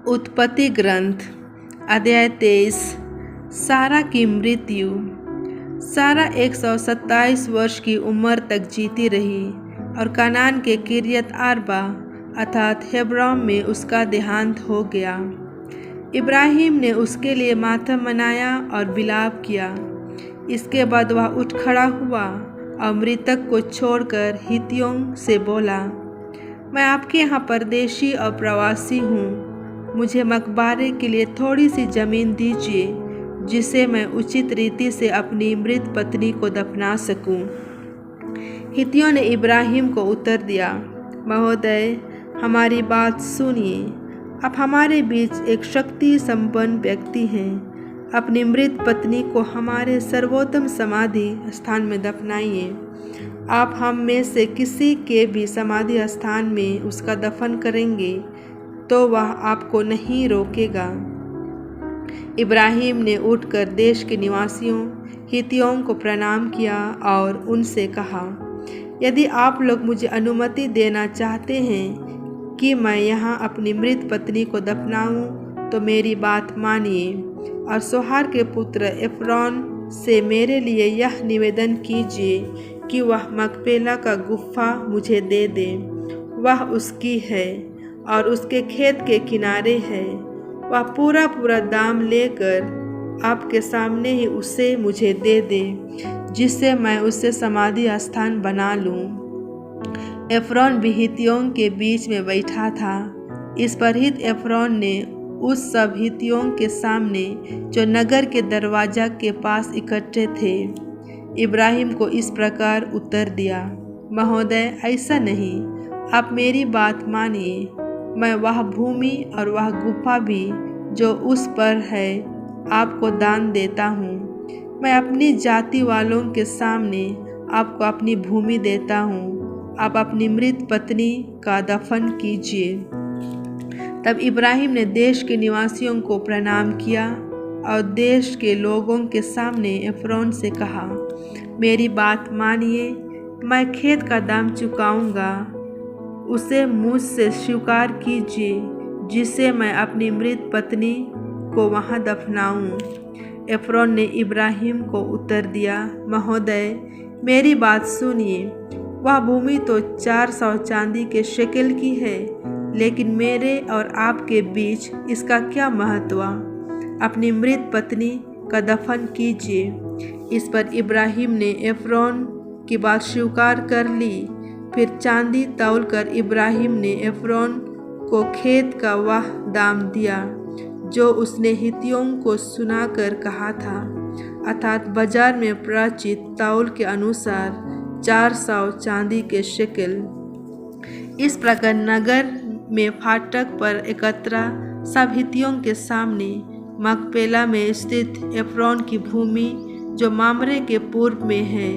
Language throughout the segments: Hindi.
उत्पत्ति ग्रंथ अध्याय 23। सारा की मृत्यु। सारा 127 वर्ष की उम्र तक जीती रही और कनान के किर्यत आरबा अर्थात हेब्रोन में उसका देहांत हो गया। इब्राहिम ने उसके लिए मातम मनाया और विलाप किया। इसके बाद वह उठ खड़ा हुआ और मृतक को छोड़कर हित्तियों से बोला, मैं आपके यहाँ परदेशी और प्रवासी हूँ। मुझे मकबरे के लिए थोड़ी सी ज़मीन दीजिए जिसे मैं उचित रीति से अपनी मृत पत्नी को दफना सकूं। हित्तियों ने इब्राहिम को उत्तर दिया, महोदय, हमारी बात सुनिए। आप हमारे बीच एक शक्ति संपन्न व्यक्ति हैं। अपनी मृत पत्नी को हमारे सर्वोत्तम समाधि स्थान में दफनाइए। आप हम में से किसी के भी समाधि स्थान में उसका दफन करेंगे तो वह आपको नहीं रोकेगा। इब्राहिम ने उठकर देश के निवासियों हित्तियों को प्रणाम किया और उनसे कहा, यदि आप लोग मुझे अनुमति देना चाहते हैं कि मैं यहाँ अपनी मृत पत्नी को दफनाऊं तो मेरी बात मानिए और सोहार के पुत्र एफ्रोन से मेरे लिए यह निवेदन कीजिए कि वह मकपेला का गुफा मुझे दे दे। वह उसकी है और उसके खेत के किनारे है। वह पूरा दाम लेकर आपके सामने ही उसे मुझे दे दे जिससे मैं उससे समाधि स्थान बना लूं। एफ्रोन भी हित्तियों के बीच में बैठा था। इस पर हित एफ्रोन ने उस सब हित्तियों के सामने जो नगर के दरवाजा के पास इकट्ठे थे इब्राहिम को इस प्रकार उत्तर दिया, महोदय, ऐसा नहीं, आप मेरी बात मानिए। मैं वह भूमि और वह गुफा भी जो उस पर है आपको दान देता हूँ। मैं अपनी जाति वालों के सामने आपको अपनी भूमि देता हूँ। आप अपनी मृत पत्नी का दफन कीजिए। तब इब्राहिम ने देश के निवासियों को प्रणाम किया और देश के लोगों के सामने एफ्रोन से कहा, मेरी बात मानिए, मैं खेत का दाम चुकाऊंगा। उसे मुझसे स्वीकार कीजिए जिससे मैं अपनी मृत पत्नी को वहां दफनाऊं। एफ्रोन ने इब्राहिम को उत्तर दिया, महोदय, मेरी बात सुनिए। वह भूमि तो 400 चांदी के शेकेल की है, लेकिन मेरे और आपके बीच इसका क्या महत्व? अपनी मृत पत्नी का दफन कीजिए। इस पर इब्राहिम ने एफ्रोन की बात स्वीकार कर ली। फिर चांदी तौलकर इब्राहिम ने एफ्रोन को खेत का वह दाम दिया जो उसने हित्तियों को सुनाकर कहा था, अर्थात बाजार में प्रचित तौल के अनुसार 400 चांदी के शेकेल। इस प्रकार नगर में फाटक पर एकत्र सब हित्तियों के सामने मकपेला में स्थित एफ्रोन की भूमि जो मामरे के पूर्व में है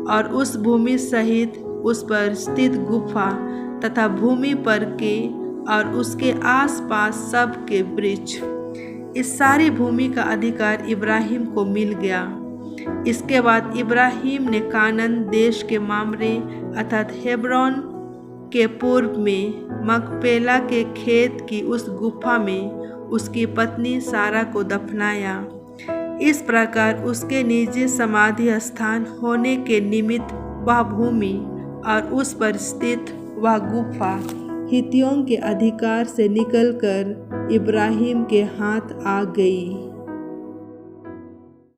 और उस भूमि सहित उस पर स्थित गुफा तथा भूमि पर के और उसके आसपास सब के वृक्ष, इस सारी भूमि का अधिकार इब्राहिम को मिल गया। इसके बाद इब्राहिम ने कानान देश के मामरे अर्थात हेब्रोन के पूर्व में मकपेला के खेत की उस गुफा में उसकी पत्नी सारा को दफनाया। इस प्रकार उसके निजी समाधि स्थान होने के निमित्त वह भूमि और उस पर स्थित वह गुफा हित्तियों के अधिकार से निकलकर इब्राहिम के हाथ आ गई।